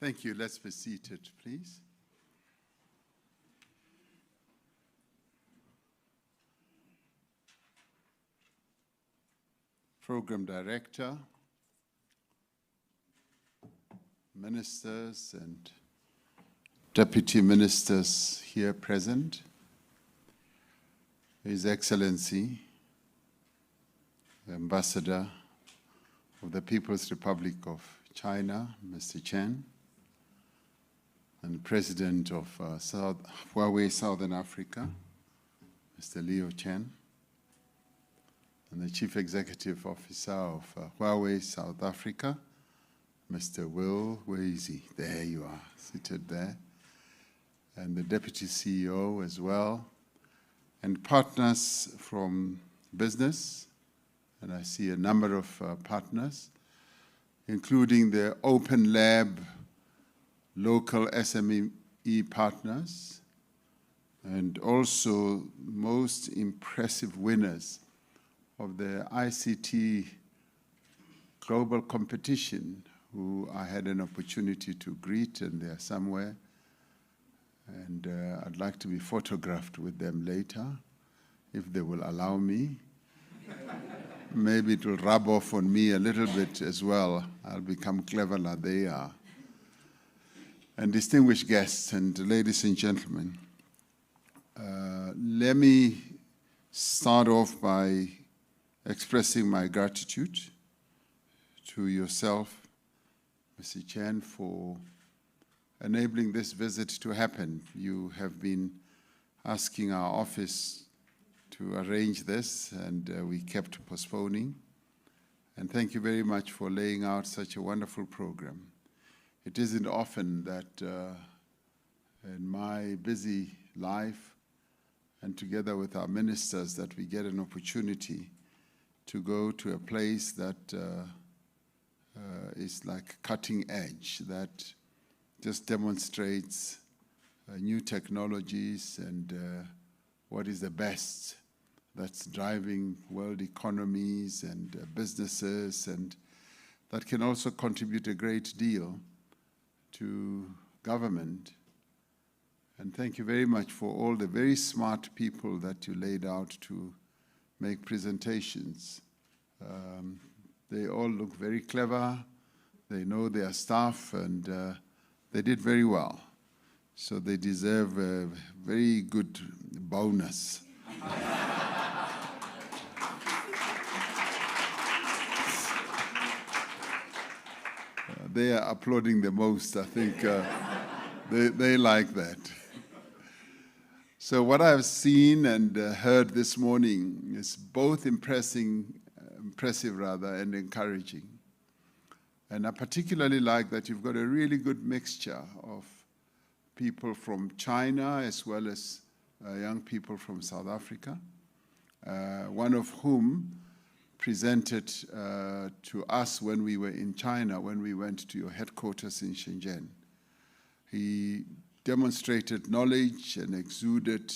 Thank you. Let's be seated, please. Program Director, Ministers and Deputy Ministers here present, His Excellency, the Ambassador of the People's Republic of China, Mr. Chen, and the President of Huawei South Africa, Mr. Chen, and the Chief Executive Officer of Huawei South Africa, Mr. Woodmead. There you are, seated there. And the Deputy CEO as well, and partners from business, and I see a number of partners, including the Open Lab local SME partners, and also most impressive winners of the ICT global competition, who I had an opportunity to greet, and they're somewhere. And I'd like to be photographed with them later, if they will allow me. Maybe it will rub off on me a little bit as well. I'll become clever like they are. And distinguished guests and ladies and gentlemen, let me start off by expressing my gratitude to yourself, Mr. Chen, for enabling this visit to happen. You have been asking our office to arrange this, and we kept postponing. And thank you very much for laying out such a wonderful program. It isn't often that in my busy life and together with our ministers that we get an opportunity to go to a place that is like cutting edge, that just demonstrates new technologies and what is the best that's driving world economies and businesses, and that can also contribute a great deal to government. And thank you very much for all the very smart people that you laid out to make presentations. They all look very clever, they know their stuff, and they did very well. So they deserve a very good bonus. They are applauding the most, I think. They like that. So what I've seen and heard this morning is both impressive and encouraging. And I particularly like that you've got a really good mixture of people from China as well as young people from South Africa, one of whom presented to us when we were in China, when we went to your headquarters in Shenzhen. He demonstrated knowledge and exuded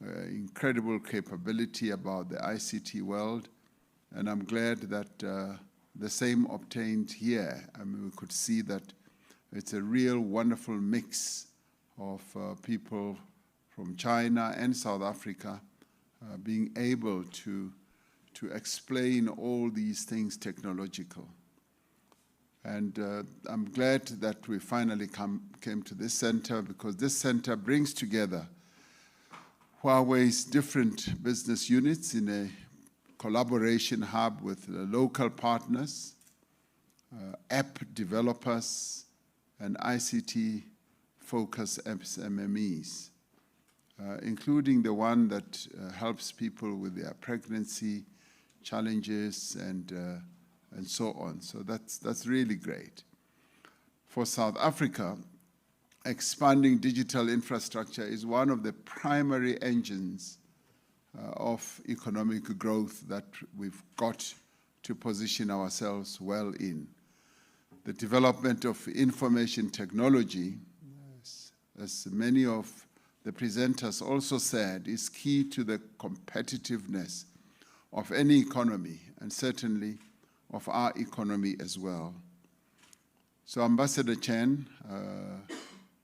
incredible capability about the ICT world, and I'm glad that the same obtained here. I mean, we could see that it's a real wonderful mix of people from China and South Africa being able to explain all these things technological. And I'm glad that we finally came to this center, because this center brings together Huawei's different business units in a collaboration hub with local partners, app developers, and ICT-focused SMEs, including the one that helps people with their pregnancy challenges and so on. So that's really great. For South Africa, expanding digital infrastructure is one of the primary engines of economic growth that we've got to position ourselves well in. The development of information technology, as many of the presenters also said, is key to the competitiveness of any economy, and certainly of our economy as well. So Ambassador Chen,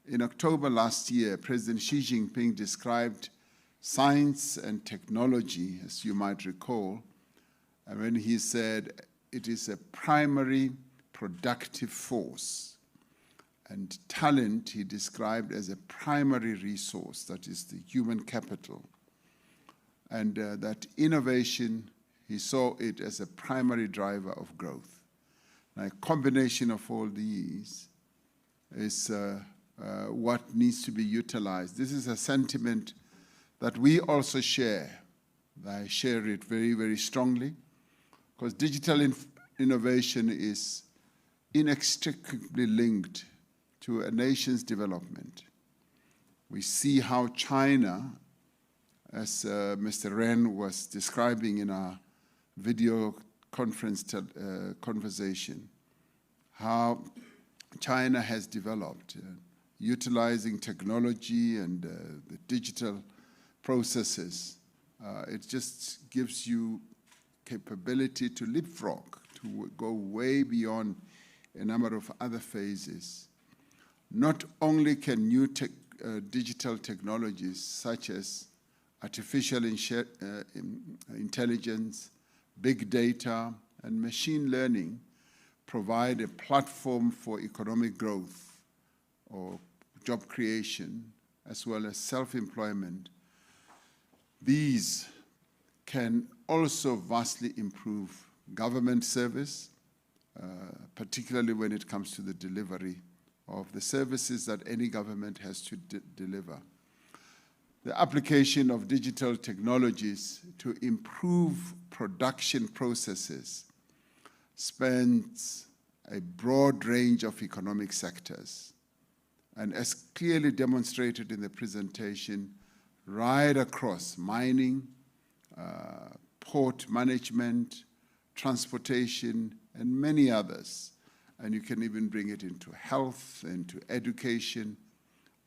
in October last year, President Xi Jinping described science and technology, as you might recall, and when he said it is a primary productive force, and talent he described as a primary resource, that is the human capital, and that innovation, he saw it as a primary driver of growth. Now, a combination of all these is what needs to be utilized. This is a sentiment that we also share. I share it very, very strongly, because digital innovation is inextricably linked to a nation's development. We see how China, as Mr. Ren was describing in our video conference conversation, how China has developed, utilizing technology and the digital processes. It just gives you capability to leapfrog, to go way beyond a number of other phases. Not only can new digital technologies such as artificial intelligence, big data, and machine learning provide a platform for economic growth or job creation, as well as self-employment. These can also vastly improve government service, particularly when it comes to the delivery of the services that any government has to deliver. The application of digital technologies to improve production processes spans a broad range of economic sectors, and as clearly demonstrated in the presentation, right across mining, port management, transportation, and many others. And you can even bring it into health, into education.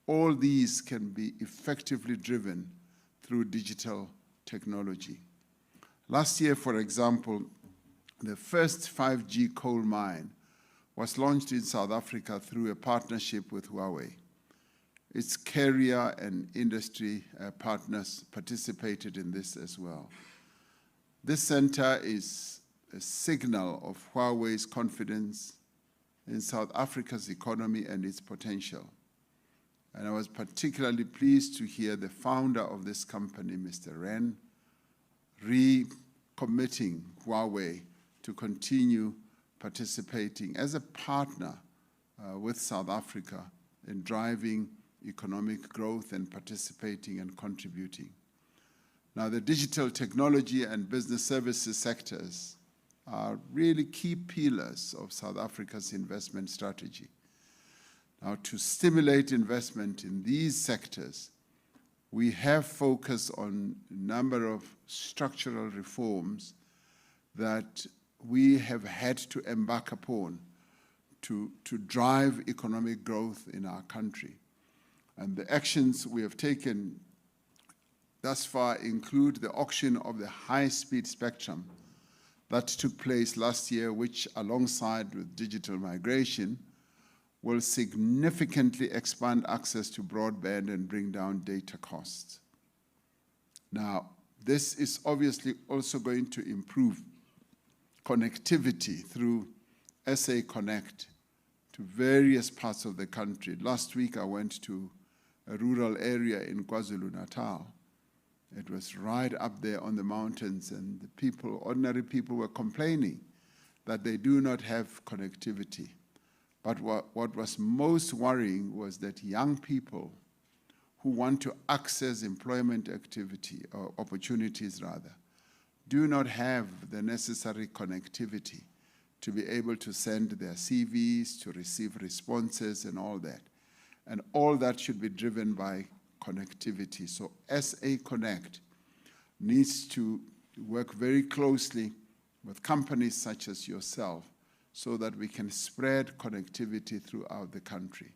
All these can be effectively driven through digital technology. Last year, for example, the first 5G coal mine was launched in South Africa through a partnership with Huawei. Its carrier and industry partners participated in this as well. This center is a signal of Huawei's confidence in South Africa's economy and its potential. And I was particularly pleased to hear the founder of this company, Mr. Ren, recommitting Huawei to continue participating as a partner with South Africa in driving economic growth and participating and contributing. Now, the digital technology and business services sectors are really key pillars of South Africa's investment strategy. Now, to stimulate investment in these sectors, we have focused on a number of structural reforms that we have had to embark upon to drive economic growth in our country. And the actions we have taken thus far include the auction of the high-speed spectrum that took place last year, which, alongside with digital migration, will significantly expand access to broadband and bring down data costs. Now, this is obviously also going to improve connectivity through SA Connect to various parts of the country. Last week, I went to a rural area in KwaZulu-Natal. It was right up there on the mountains, and the people, ordinary people, were complaining that they do not have connectivity. But what was most worrying was that young people who want to access employment activity, or opportunities rather, do not have the necessary connectivity to be able to send their CVs, to receive responses and all that. And all that should be driven by connectivity. So SA Connect needs to work very closely with companies such as yourself so that we can spread connectivity throughout the country.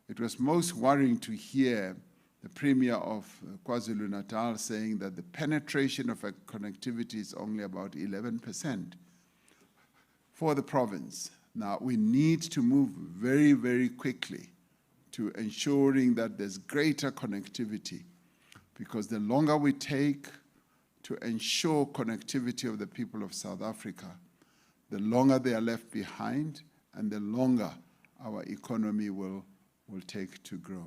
It was most worrying to hear the Premier of KwaZulu-Natal saying that the penetration of connectivity is only about 11% for the province. Now, we need to move very, very quickly to ensuring that there's greater connectivity, because the longer we take to ensure connectivity of the people of South Africa, the longer they are left behind and the longer our economy will take to grow.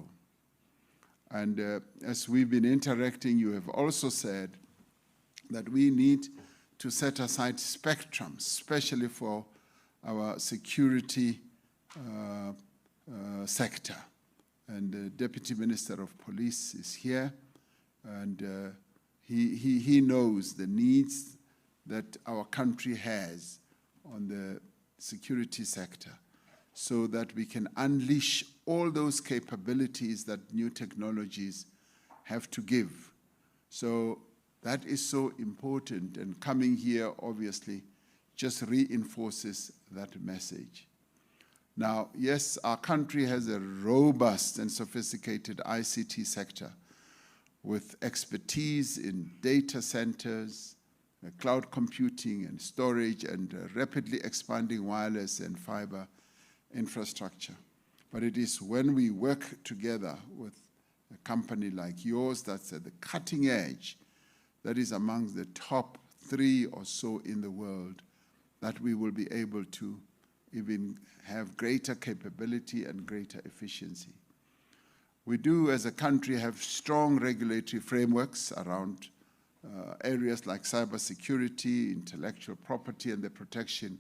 And as we've been interacting, you have also said that we need to set aside spectrum, especially for our security sector. And the Deputy Minister of Police is here, and he knows the needs that our country has on the security sector, so that we can unleash all those capabilities that new technologies have to give. So that is so important, and coming here obviously just reinforces that message. Now, yes, our country has a robust and sophisticated ICT sector with expertise in data centers, cloud computing and storage, and rapidly expanding wireless and fiber infrastructure. But it is when we work together with a company like yours that's at the cutting edge, that is amongst the top 3 or so in the world, that we will be able to even have greater capability and greater efficiency. We do, as a country, have strong regulatory frameworks around areas like cybersecurity, intellectual property, and the protection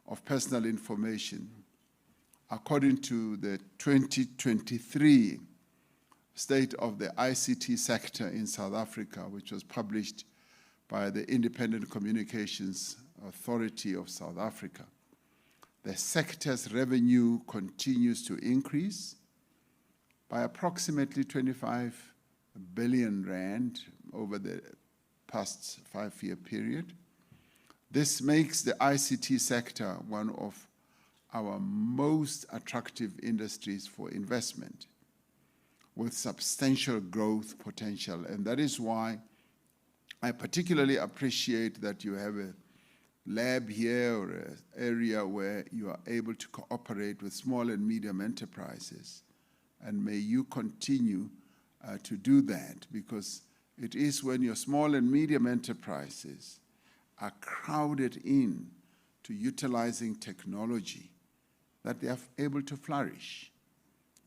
of personal information. According to the 2023 State of the ICT Sector in South Africa, which was published by the Independent Communications Authority of South Africa, the sector's revenue continues to increase by approximately 25 billion rand over the past 5-year period. This makes the ICT sector one of our most attractive industries for investment, with substantial growth potential. And that is why I particularly appreciate that you have a lab here or an area where you are able to cooperate with small and medium enterprises. And may you continue to do that, because it is when your small and medium enterprises are crowded in to utilizing technology that they are able to flourish.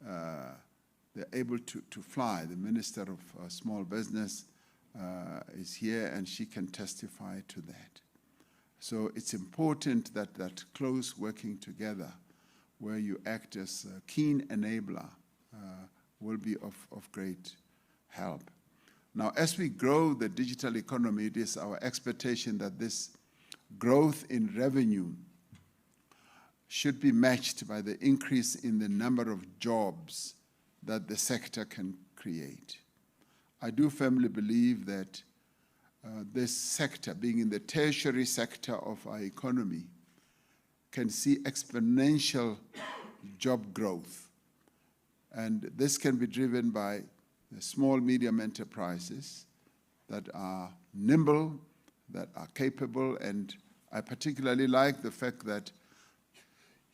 They're able to fly. The Minister of Small Business is here, and she can testify to that. So it's important that that close working together, where you act as a keen enabler, will be of great help. Now, as we grow the digital economy, it is our expectation that this growth in revenue should be matched by the increase in the number of jobs that the sector can create. I do firmly believe that this sector, being in the tertiary sector of our economy, can see exponential job growth. And this can be driven by the small, medium enterprises that are nimble, that are capable, and I particularly like the fact that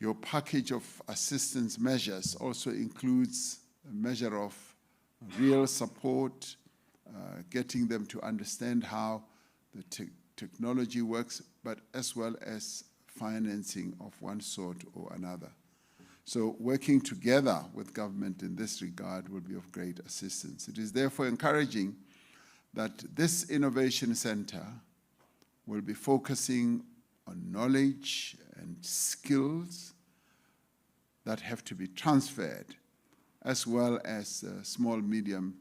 your package of assistance measures also includes a measure of real support, getting them to understand how the technology works, but as well as financing of one sort or another. So working together with government in this regard will be of great assistance. It is therefore encouraging that this innovation center will be focusing on knowledge and skills that have to be transferred, as well as small, medium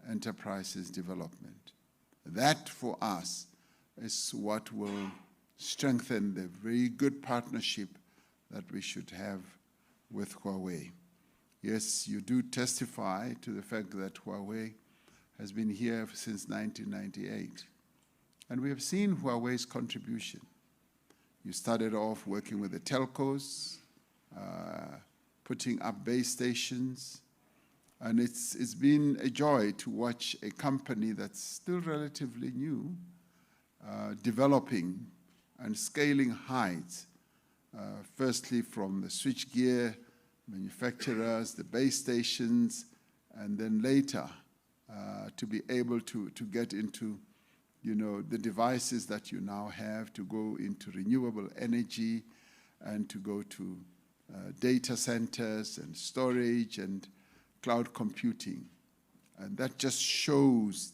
enterprises development. That, for us, is what will strengthen the very good partnership that we should have with Huawei. Yes, you do testify to the fact that Huawei has been here since 1998. And we have seen Huawei's contribution. You started off working with the telcos, putting up base stations, and it's been a joy to watch a company that's still relatively new, developing and scaling heights firstly from the switchgear manufacturers, the base stations, and then later to be able to get into, the devices that you now have, to go into renewable energy and to go to data centers and storage and cloud computing. And that just shows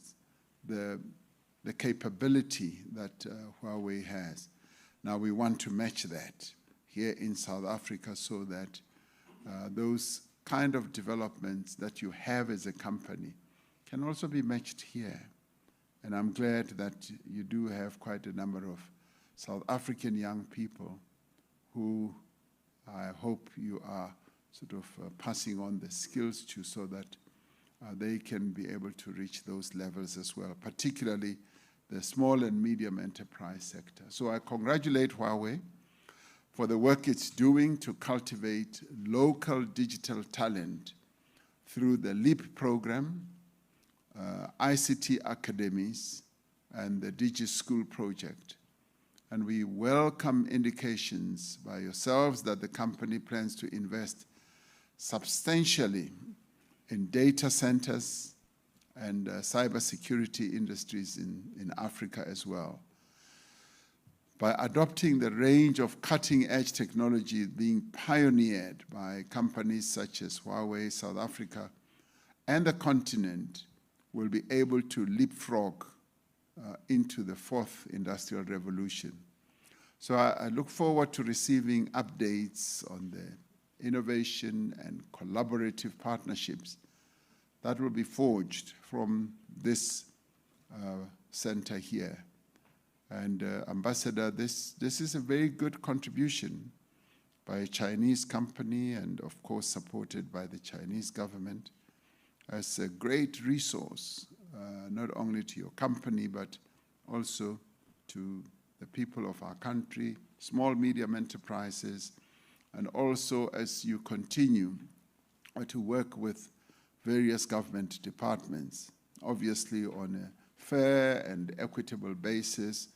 the capability that Huawei has. Now we want to match that here in South Africa so that those kind of developments that you have as a company can also be matched here. And I'm glad that you do have quite a number of South African young people who I hope you are sort of passing on the skills to, so that they can be able to reach those levels as well, particularly the small and medium enterprise sector. So I congratulate Huawei for the work it's doing to cultivate local digital talent through the LEAP program, ICT academies, and the DigiSchool project. And we welcome indications by yourselves that the company plans to invest substantially in data centers and cybersecurity industries in Africa as well. By adopting the range of cutting-edge technology being pioneered by companies such as Huawei South Africa and the continent, will be able to leapfrog into the fourth industrial revolution. So I look forward to receiving updates on the innovation and collaborative partnerships that will be forged from this center here. And Ambassador, this is a very good contribution by a Chinese company and of course supported by the Chinese government as a great resource, not only to your company, but also to the people of our country, small, medium enterprises, and also as you continue to work with various government departments, obviously on a fair and equitable basis,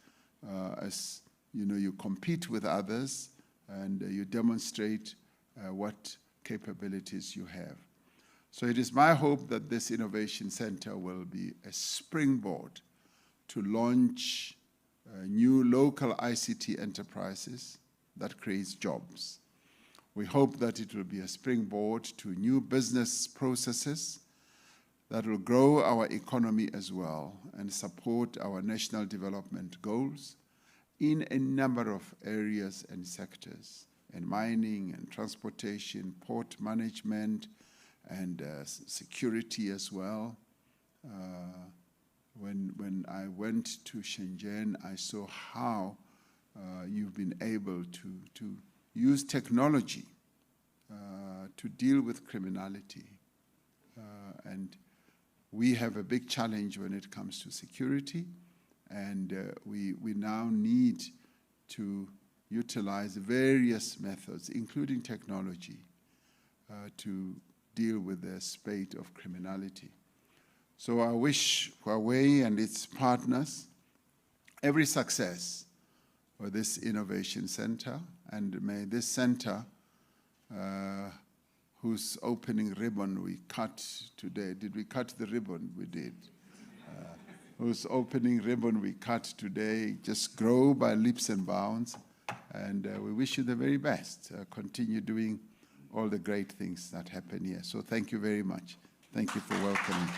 as you compete with others and you demonstrate what capabilities you have. So it is my hope that this innovation center will be a springboard to launch new local ICT enterprises that creates jobs. We hope that it will be a springboard to new business processes that will grow our economy as well and support our national development goals in a number of areas and sectors, in mining and transportation, port management, and security as well. When I went to Shenzhen, I saw how you've been able to use technology to deal with criminality. And we have a big challenge when it comes to security, and we now need to utilize various methods, including technology, to deal with the spate of criminality. So I wish Huawei and its partners every success for this innovation center, and may this center, whose opening ribbon we cut today, did we cut the ribbon? We did. Whose opening ribbon we cut today just grow by leaps and bounds, and we wish you the very best. Continue doing all the great things that happen here. So thank you very much. Thank you for welcoming.